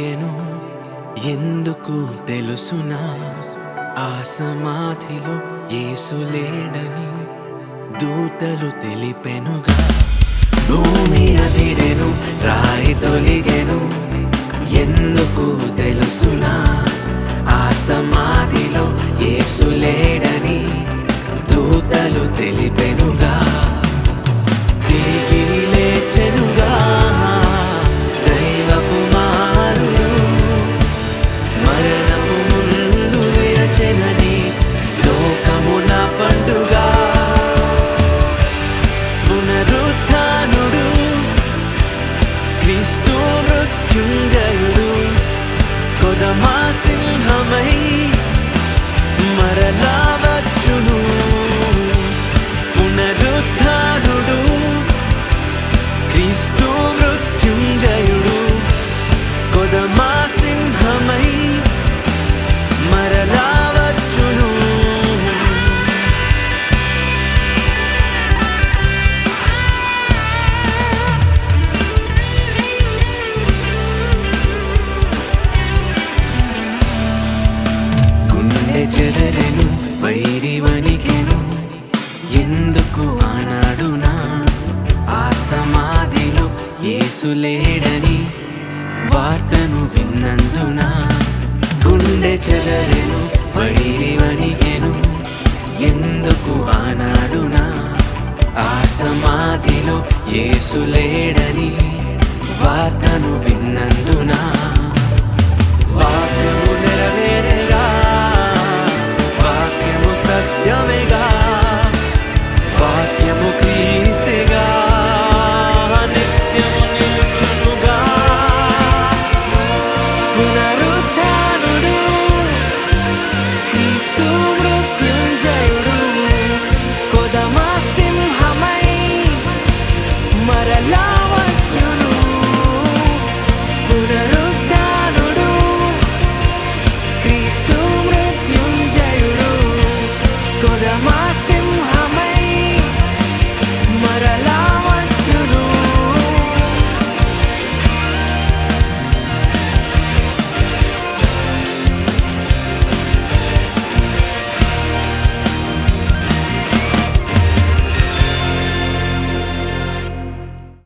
తొలిగెను ఎందుకు తెలుసునా, ఆ సమాధిలో యేసు లేడని దూతలు తెలిపెనుగా. భూమి అదిరెను, రాయి తొలిగెను ఎందుకు తెలుసునా, ఆ సమాధిలో యేసు లేడని దూతలు తెలిపెనుగా. తిరిగి లేచెనుగా దైవ కుమారుడు, మరణము ముందు విరచెనని లోకమున పండుగ. పునరుత్థానుడు క్రీస్తు మృత్యుంజయుడు, కొదమా సింహమై మరలా వచ్చును. పునరుత్థానుడు క్రీస్తు మృత్యుంజయుడు, కొదమా సింహమై మరలా వచ్చును. గుండె చెదరెను, వైరి వణికెను ఎందుకు ఆనాడునా, ఆ సమాధిలో యేసు లేడని వార్తను విన్నందున. గుండె చెదరెను, వైరి వణికెను ఎందుకు ఆనాడునా, ఆ సమాధిలో యేసు లేడని వార్తను విన్నందున.